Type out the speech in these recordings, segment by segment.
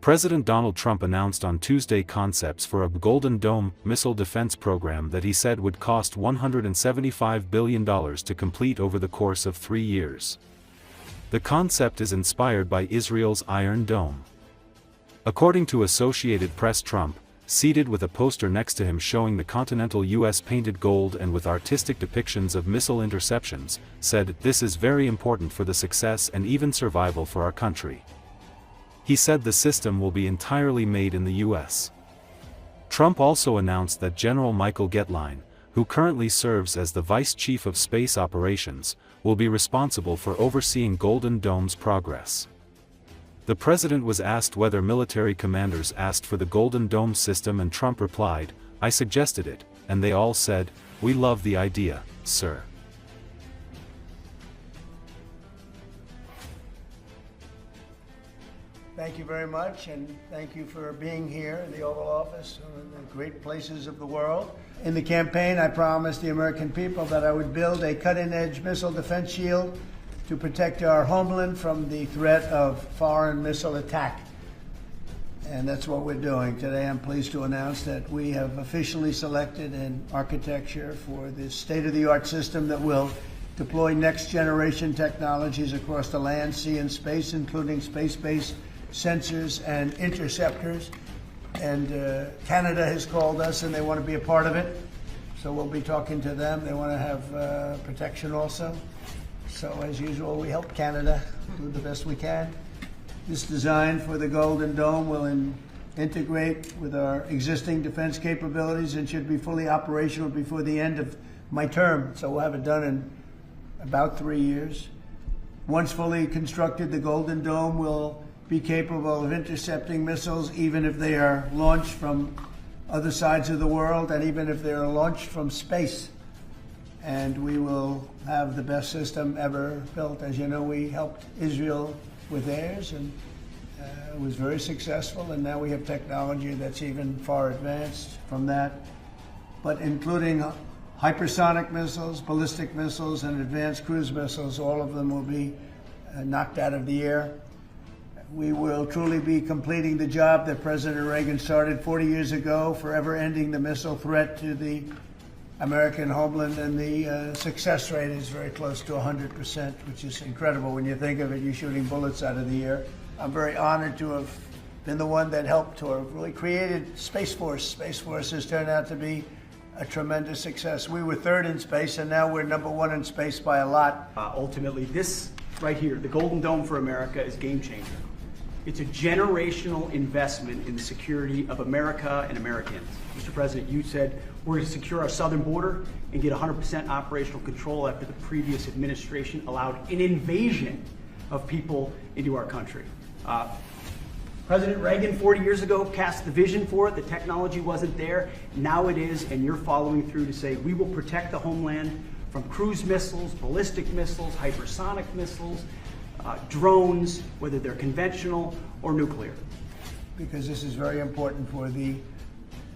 President Donald Trump announced on Tuesday concepts for a Golden Dome missile defense program that he said would cost $175 billion to complete over the course of 3 years. The concept is inspired by Israel's Iron Dome. According to Associated Press, Trump, seated with a poster next to him showing the continental U.S. painted gold and with artistic depictions of missile interceptions, said, "This is very important for the success and even survival for our country." He said the system will be entirely made in the U.S. Trump also announced that General Michael Getline, who currently serves as the Vice Chief of Space Operations, will be responsible for overseeing Golden Dome's progress. The president was asked whether military commanders asked for the Golden Dome system, and Trump replied, "I suggested it, and they all said, 'We love the idea, sir.'" Thank you very much, and thank you for being here in the Oval Office, one of the great places of the world. In the campaign, I promised the American people that I would build a cutting-edge missile defense shield to protect our homeland from the threat of foreign missile attack. And that's what we're doing. Today, I'm pleased to announce that we have officially selected an architecture for this state-of-the-art system that will deploy next-generation technologies across the land, sea, and space, including space-based sensors and interceptors. And Canada has called us and they want to be a part of it. So we'll be talking to them. They want to have protection also. So as usual, we help Canada do the best we can. This design for the Golden Dome will integrate with our existing defense capabilities and should be fully operational before the end of my term. So we'll have it done in about 3 years. Once fully constructed, the Golden Dome will be capable of intercepting missiles even if they are launched from other sides of the world and even if they are launched from space. And we will have the best system ever built. As you know, we helped Israel with theirs, and it was very successful, and now we have technology that's even far advanced from that, but including hypersonic missiles, ballistic missiles, and advanced cruise missiles. All of them will be knocked out of the air. We will truly be completing the job that President Reagan started 40 years ago, forever ending the missile threat to the American homeland, and the success rate is very close to 100%, which is incredible when you think of it. You're shooting bullets out of the air. I'm very honored to have been the one that helped to have really created Space Force. Space Force has turned out to be a tremendous success. We were third in space, and now we're number one in space by a lot. Ultimately, this right here, the Golden Dome for America, is game changer. It's a generational investment in the security of America and Americans. Mr. President, you said we're going to secure our southern border and get 100% operational control after the previous administration allowed an invasion of people into our country. President Reagan 40 years ago cast the vision for it. The technology wasn't there. Now it is, and you're following through to say we will protect the homeland from cruise missiles, ballistic missiles, hypersonic missiles, drones, whether they're conventional or nuclear. Because this is very important for the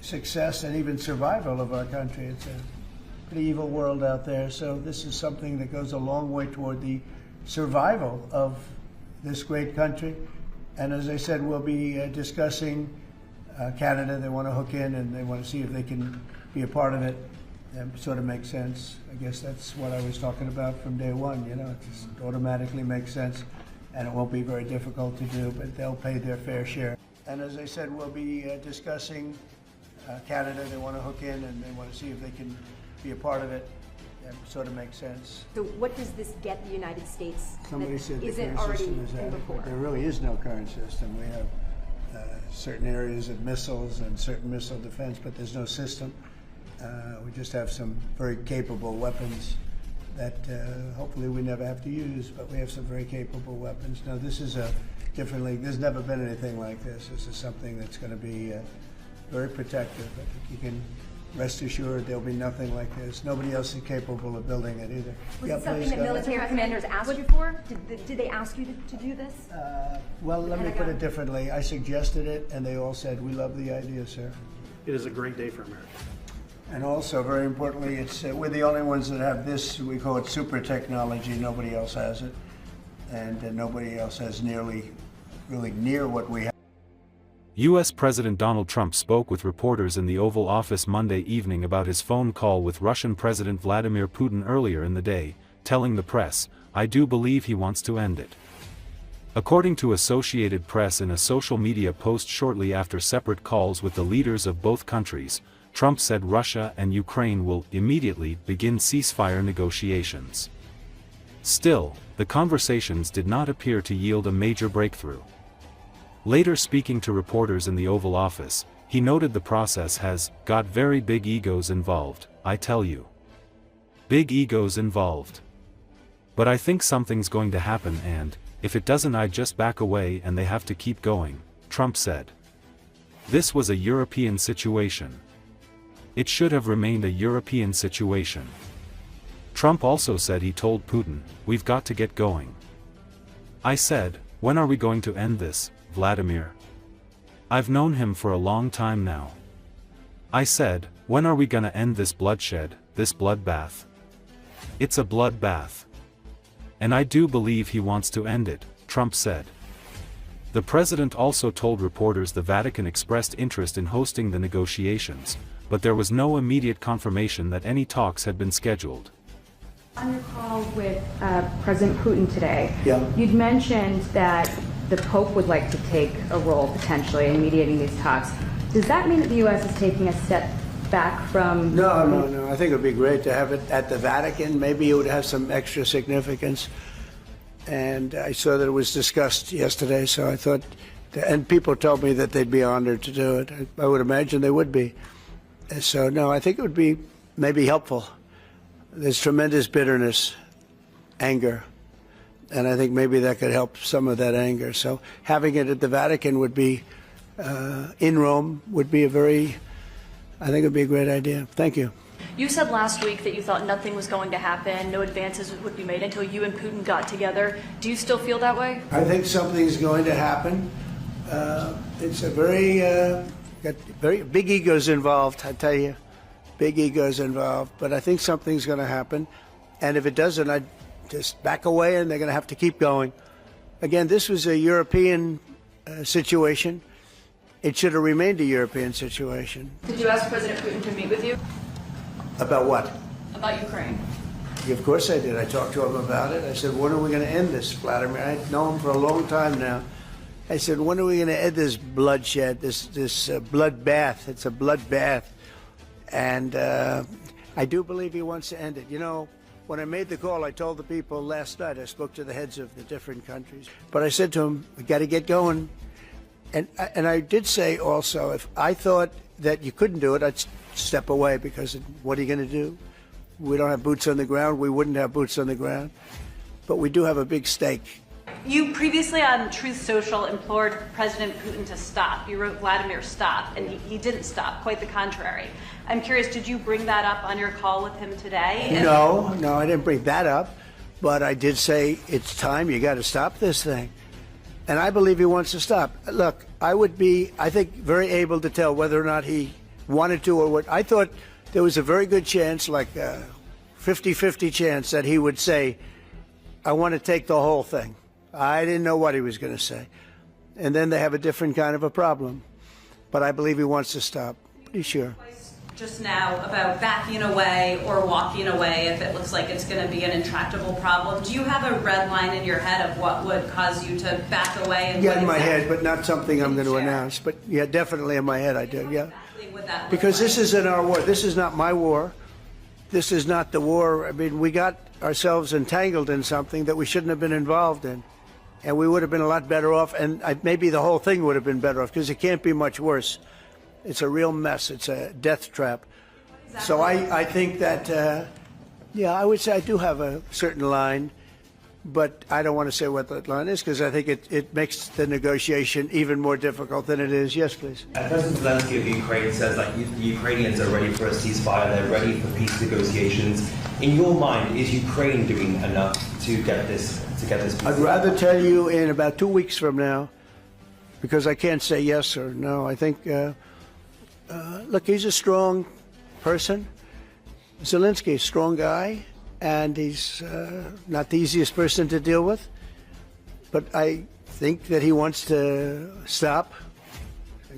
success and even survival of our country. It's a pretty evil world out there, so this is something that goes a long way toward the survival of this great country. And as I said, we'll be discussing Canada. They want to hook in and they want to see if they can be a part of it. That sort of makes sense. I guess that's what I was talking about from day one. You know, it just automatically makes sense, and it won't be very difficult to do, but they'll pay their fair share. And as I said, we'll be discussing Canada. They want to hook in and they want to see if they can be a part of it. That sort of makes sense. So what does this get the United States? Somebody said the isn't current already system is adequate. There really is no current system. We have certain areas of missiles and certain missile defense, but there's no system. We just have some very capable weapons that hopefully we never have to use, but we have some very capable weapons. Now, this is a different league. There's never been anything like this. This is something that's going to be very protective. I think you can rest assured there'll be nothing like this. Nobody else is capable of building it either. Was it something that military commanders asked you for? Did they ask you to do this? Well, let me put it differently. I suggested it, and they all said, "We love the idea, sir." It is a great day for America. And also, very importantly, it's we're the only ones that have this. We call it super technology. Nobody else has it, and nobody else has really near what we have. U.S. President Donald Trump spoke with reporters in the Oval Office Monday evening about his phone call with Russian President Vladimir Putin earlier in the day, telling the press, "I do believe he wants to end it." According to Associated Press in a social media post shortly after separate calls with the leaders of both countries, Trump said Russia and Ukraine will immediately begin ceasefire negotiations. Still, the conversations did not appear to yield a major breakthrough. Later speaking to reporters in the Oval Office, he noted the process has got very big egos involved, I tell you. Big egos involved. But I think something's going to happen and, if it doesn't I just back away and they have to keep going, Trump said. This was a European situation. It should have remained a European situation. Trump also said he told Putin, "We've got to get going." I said, "When are we going to end this, Vladimir? I've known him for a long time now." I said, "When are we gonna end this bloodshed, this bloodbath? It's a bloodbath. And I do believe he wants to end it," Trump said. The president also told reporters the Vatican expressed interest in hosting the negotiations, but there was no immediate confirmation that any talks had been scheduled. On your call with President Putin today, Yeah. you'd mentioned that the Pope would like to take a role potentially in mediating these talks. Does that mean that the U.S. is taking a step back from... No. I think it would be great to have it at the Vatican. Maybe it would have some extra significance. And I saw that it was discussed yesterday, so I thought, and people told me that they'd be honored to do it. I would imagine they would be. So, no, I think it would be maybe helpful. There's tremendous bitterness, anger, and I think maybe that could help some of that anger. So having it at the Vatican would be, in Rome, would be I think it would be a great idea. Thank you. You said last week that you thought nothing was going to happen, no advances would be made until you and Putin got together. Do you still feel that way? I think something's going to happen. It's a got very big egos involved, I tell you. Big egos involved, but I think something's going to happen. And if it doesn't, I'd just back away and they're going to have to keep going. Again, this was a European situation. It should have remained a European situation. Did you ask President Putin to meet with you? About what? About Ukraine. Of course I did. I talked to him about it. I said, when are we going to end this, Vladimir? I know him for a long time now. I said, when are we going to end this bloodshed, this bloodbath? It's a bloodbath. And I do believe he wants to end it. You know, when I made the call, I told the people last night, I spoke to the heads of the different countries. But I said to them, we got to get going. And I did say also, if I thought that you couldn't do it, I'd step away, because what are you going to do? We don't have boots on the ground. We wouldn't have boots on the ground. But we do have a big stake. You previously on Truth Social implored President Putin to stop. You wrote Vladimir stop, and he didn't stop, quite the contrary. I'm curious, did you bring that up on your call with him today? No, I didn't bring that up. But I did say, it's time, you got to stop this thing. And I believe he wants to stop. Look, I would be, I think, very able to tell whether or not he wanted to or what. I thought there was a very good chance, like a 50-50 chance, that he would say, I want to take the whole thing. I didn't know what he was going to say. And then they have a different kind of a problem. But I believe he wants to stop. Pretty sure. Just now about backing away or walking away if it looks like it's going to be an intractable problem. Do you have a red line in your head of what would cause you to back away? And yeah, in my head, but not something I'm going to announce. But yeah, definitely in my head I do, yeah. Because this isn't our war. This is not my war. This is not the war. I mean, we got ourselves entangled in something that we shouldn't have been involved in. And we would have been a lot better off, and maybe the whole thing would have been better off, because it can't be much worse. It's a real mess. It's a death trap. So I think that, yeah, I would say I do have a certain line, but I don't want to say what that line is, because I think it makes the negotiation even more difficult than it is. Yes, please. President Zelensky of Ukraine says that the Ukrainians are ready for a ceasefire. They're ready for peace negotiations. In your mind, is Ukraine doing enough to get this peace? I'd rather tell you in about 2 weeks from now, because I can't say yes or no. I think, look, he's a strong person. Zelensky, a strong guy, and he's not the easiest person to deal with. But I think that he wants to stop.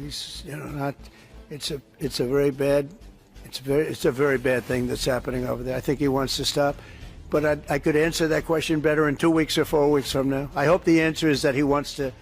He's, you know, not. It's a very bad thing that's happening over there. I think he wants to stop, but I could answer that question better in 2 weeks or 4 weeks from now. I hope the answer is that he wants to